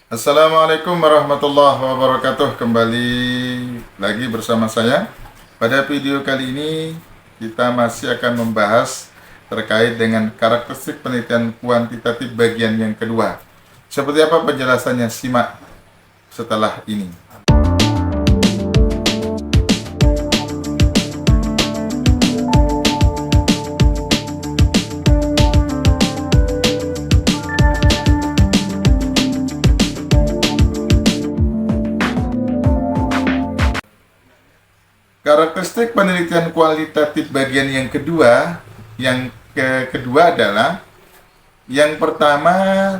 Assalamualaikum warahmatullahi wabarakatuh. Kembali lagi bersama saya. Pada video kali ini kita masih akan membahas terkait dengan karakteristik penelitian kuantitatif bagian yang kedua. Seperti apa penjelasannya? Simak setelah ini. Karakteristik penelitian kualitatif bagian yang kedua, kedua adalah yang pertama,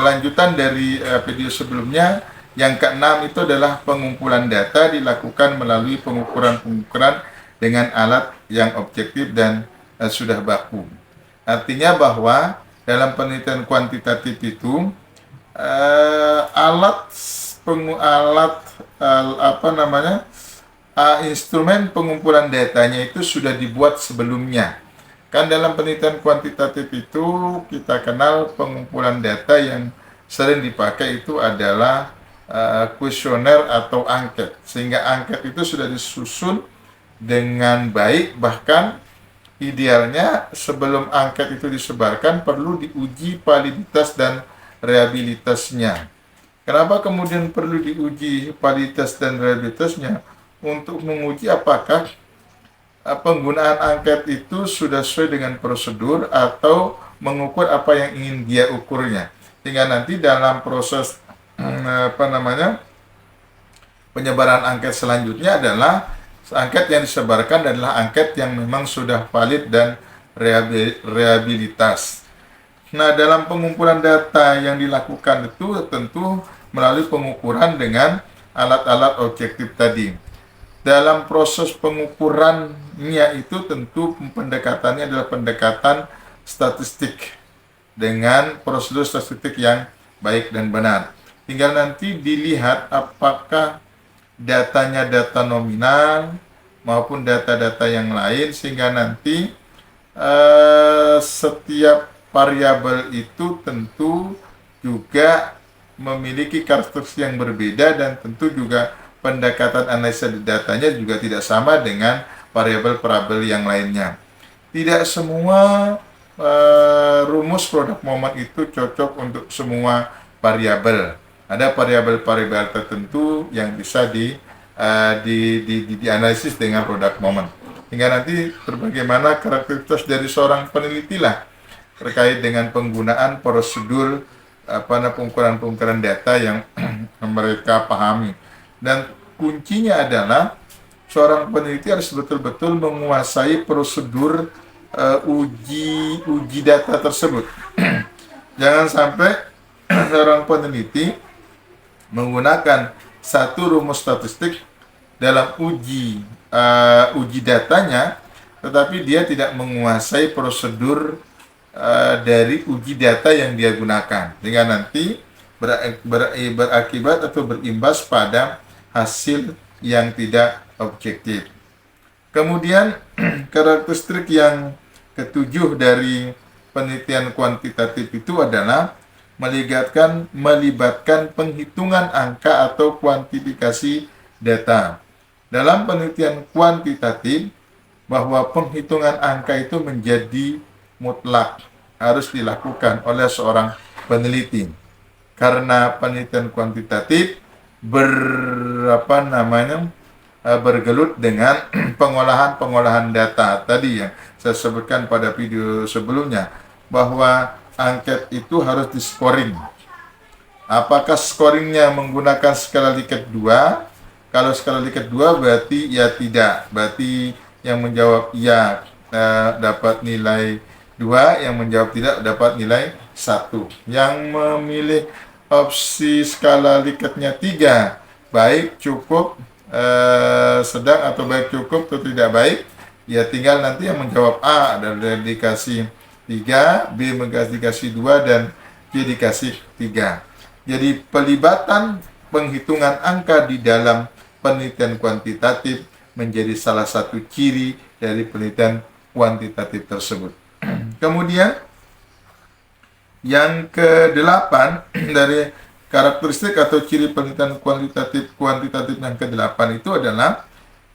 lanjutan dari video sebelumnya. Yang keenam itu adalah pengumpulan data dilakukan melalui pengukuran-pengukuran dengan alat yang objektif dan sudah baku. Artinya bahwa dalam penelitian kuantitatif itu alat instrumen pengumpulan datanya itu sudah dibuat sebelumnya. Kan dalam penelitian kuantitatif itu kita kenal pengumpulan data yang sering dipakai itu adalah kuesioner atau angket. Sehingga angket itu sudah disusun dengan baik, bahkan idealnya sebelum angket itu disebarkan perlu diuji validitas dan reliabilitasnya. Kenapa kemudian perlu diuji validitas dan reliabilitasnya? Untuk menguji apakah penggunaan angket itu sudah sesuai dengan prosedur atau mengukur apa yang ingin dia ukurnya. Hingga nanti dalam proses penyebaran angket selanjutnya adalah angket yang disebarkan adalah angket yang memang sudah valid dan reliabilitas. Nah, dalam pengumpulan data yang dilakukan itu tentu melalui pengukuran dengan alat-alat objektif tadi. Dalam proses pengukurannya itu tentu pendekatannya adalah pendekatan statistik dengan prosedur statistik yang baik dan benar. Tinggal nanti dilihat apakah datanya data nominal maupun data-data yang lain, sehingga nanti setiap variabel itu tentu juga memiliki karakteristik yang berbeda, dan tentu juga pendekatan analisa datanya juga tidak sama dengan variabel-variabel yang lainnya. Tidak semua rumus produk moment itu cocok untuk semua variabel. Ada variabel-variabel tertentu yang bisa dianalisis dengan produk moment. Hingga nanti bagaimana karakteristik dari seorang peneliti lah terkait dengan penggunaan prosedur pengukuran data yang mereka pahami. Dan kuncinya adalah seorang peneliti harus betul-betul menguasai prosedur uji data tersebut. Jangan sampai seorang peneliti menggunakan satu rumus statistik dalam uji datanya, tetapi dia tidak menguasai prosedur dari uji data yang dia gunakan, sehingga nanti berakibat atau berimbas pada hasil yang tidak objektif. Kemudian karakteristik yang ketujuh dari penelitian kuantitatif itu adalah melibatkan penghitungan angka atau kuantifikasi data. Dalam penelitian kuantitatif, bahwa penghitungan angka itu menjadi mutlak harus dilakukan oleh seorang peneliti, karena penelitian kuantitatif bergelut dengan pengolahan data tadi yang saya sebutkan pada video sebelumnya, bahwa angket itu harus di-scoring. Apakah scoringnya menggunakan skala Likert 2? Kalau skala Likert 2 berarti ya tidak, berarti yang menjawab ya dapat nilai 2, yang menjawab tidak dapat nilai 1. Yang memilih opsi skala Likertnya 3, baik, cukup, sedang, atau baik, cukup, atau tidak baik, ya tinggal nanti yang menjawab A dan dikasih 3, B dikasih 2, dan C dikasih 3. Jadi pelibatan penghitungan angka di dalam penelitian kuantitatif menjadi salah satu ciri dari penelitian kuantitatif tersebut. Kemudian yang ke-8 dari Karakteristik atau ciri penelitian kuantitatif yang ke-8 itu adalah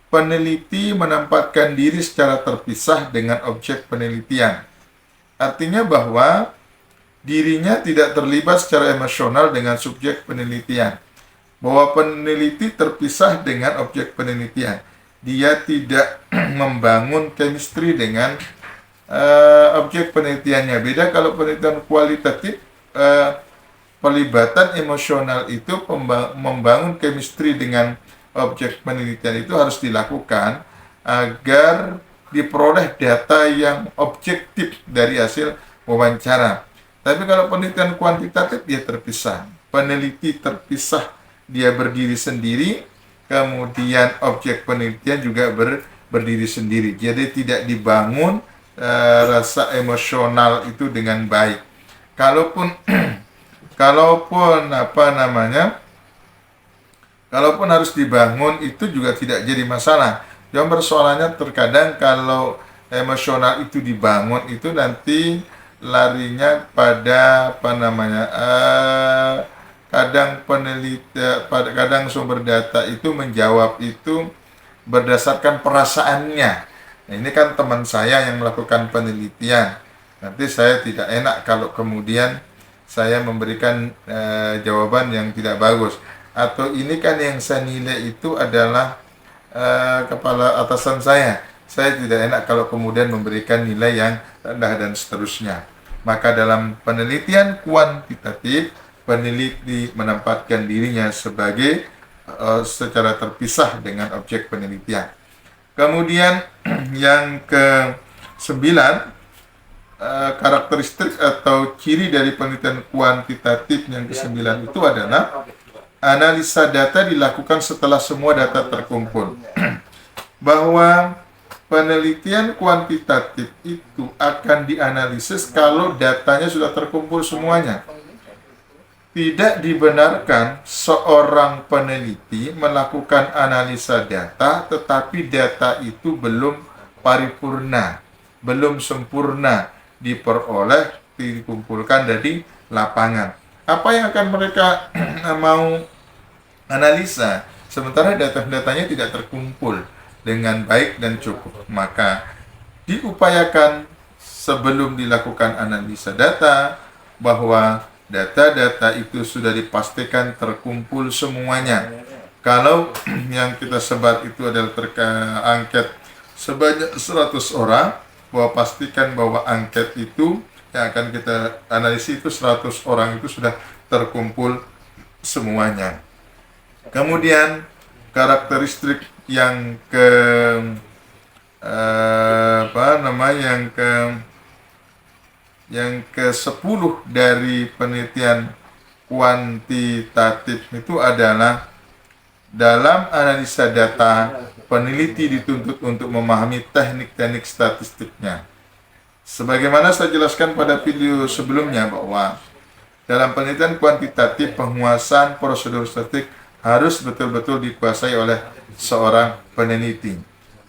peneliti menempatkan diri secara terpisah dengan objek penelitian. Artinya bahwa dirinya tidak terlibat secara emosional dengan subjek penelitian. Bahwa peneliti terpisah dengan objek penelitian. Dia tidak membangun chemistry dengan objek penelitiannya. Beda kalau penelitian kualitatif, pelibatan emosional itu membangun chemistry dengan objek penelitian itu harus dilakukan agar diperoleh data yang objektif dari hasil wawancara. Tapi kalau penelitian kuantitatif dia terpisah. Peneliti terpisah, dia berdiri sendiri, kemudian objek penelitian juga berdiri sendiri. Jadi tidak dibangun rasa emosional itu dengan baik. Kalaupun kalaupun harus dibangun itu juga tidak jadi masalah. Cuma persoalannya terkadang kalau emosional itu dibangun itu nanti larinya pada kadang sumber data itu menjawab itu berdasarkan perasaannya. Nah, ini kan teman saya yang melakukan penelitian. Nanti saya tidak enak kalau kemudian saya memberikan jawaban yang tidak bagus. Atau ini kan yang saya nilai itu adalah kepala atasan saya. Saya tidak enak kalau kemudian memberikan nilai yang rendah dan seterusnya. Maka dalam penelitian kuantitatif, peneliti menempatkan dirinya sebagai secara terpisah dengan objek penelitian. Kemudian yang ke-9, karakteristik atau ciri dari penelitian kuantitatif yang ke-9 itu adalah analisa data dilakukan setelah semua data terkumpul. Bahwa penelitian kuantitatif itu akan dianalisis kalau datanya sudah terkumpul semuanya. Tidak dibenarkan seorang peneliti melakukan analisa data tetapi data itu belum paripurna, belum sempurna diperoleh, dikumpulkan dari lapangan. Apa yang akan mereka mau analisa sementara data-datanya tidak terkumpul dengan baik dan cukup? Maka diupayakan sebelum dilakukan analisa data bahwa data-data itu sudah dipastikan terkumpul semuanya. Kalau yang kita sebar itu adalah angket sebanyak 100 orang, bahwa pastikan bahwa angket itu yang akan kita analisis itu 100 orang itu sudah terkumpul semuanya. Kemudian karakteristik yang yang ke-10 dari penelitian kuantitatif itu adalah dalam analisa data, peneliti dituntut untuk memahami teknik-teknik statistiknya. Sebagaimana saya jelaskan pada video sebelumnya bahwa dalam penelitian kuantitatif, penguasaan prosedur statistik harus betul-betul dikuasai oleh seorang peneliti.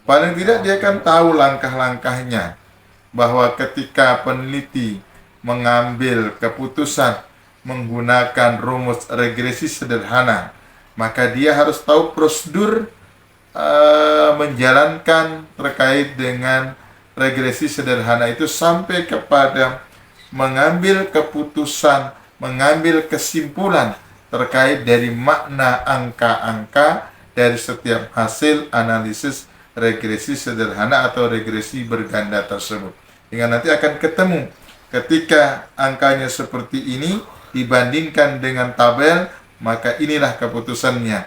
Paling tidak dia akan tahu langkah-langkahnya, bahwa ketika peneliti mengambil keputusan menggunakan rumus regresi sederhana, maka dia harus tahu prosedur menjalankan terkait dengan regresi sederhana itu sampai kepada mengambil keputusan, mengambil kesimpulan terkait dari makna angka-angka dari setiap hasil analisis regresi sederhana atau regresi berganda tersebut. Hingga nanti akan ketemu ketika angkanya seperti ini dibandingkan dengan tabel, maka inilah keputusannya.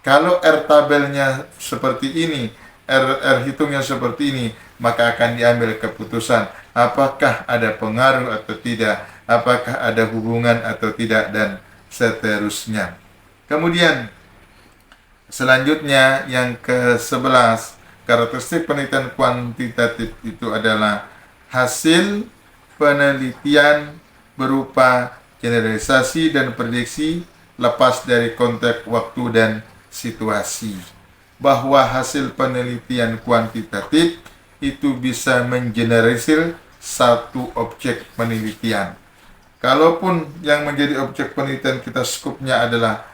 Kalau R tabelnya seperti ini, R hitungnya seperti ini, maka akan diambil keputusan apakah ada pengaruh atau tidak, apakah ada hubungan atau tidak, dan seterusnya. Kemudian selanjutnya yang ke-11, karakteristik penelitian kuantitatif itu adalah hasil penelitian berupa generalisasi dan prediksi lepas dari konteks waktu dan situasi. Bahwa hasil penelitian kuantitatif itu bisa mengeneralisir satu objek penelitian. Kalaupun yang menjadi objek penelitian kita skupnya adalah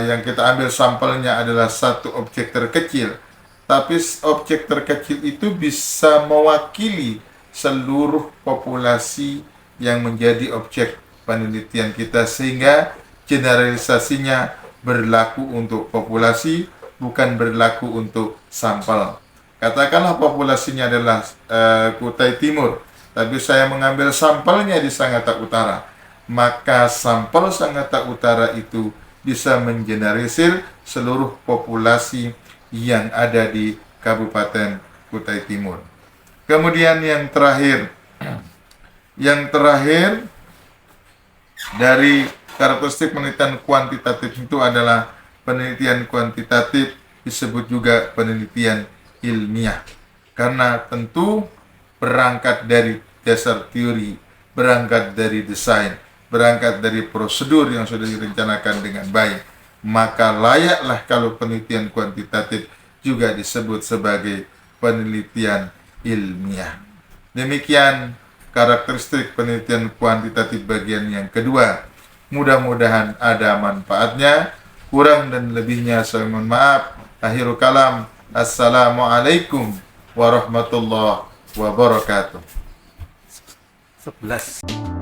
yang kita ambil sampelnya adalah satu objek terkecil, tapi objek terkecil itu bisa mewakili seluruh populasi yang menjadi objek penelitian kita, sehingga generalisasinya berlaku untuk populasi, bukan berlaku untuk sampel. Katakanlah populasinya adalah Kutai Timur, tapi saya mengambil sampelnya di Sangatta Utara, maka sampel Sangatta Utara itu bisa mengeneralisir seluruh populasi yang ada di Kabupaten Kutai Timur. Kemudian yang terakhir dari karakteristik penelitian kuantitatif itu adalah penelitian kuantitatif disebut juga penelitian ilmiah, karena tentu berangkat dari dasar teori, berangkat dari desain, berangkat dari prosedur yang sudah direncanakan dengan baik, maka layaklah kalau penelitian kuantitatif juga disebut sebagai penelitian ilmiah. Demikian karakteristik penelitian kuantitatif bagian yang kedua. Mudah-mudahan ada manfaatnya. Kurang dan lebihnya saya mohon maaf. Akhirul kalam. Assalamualaikum warahmatullahi wabarakatuh. 11.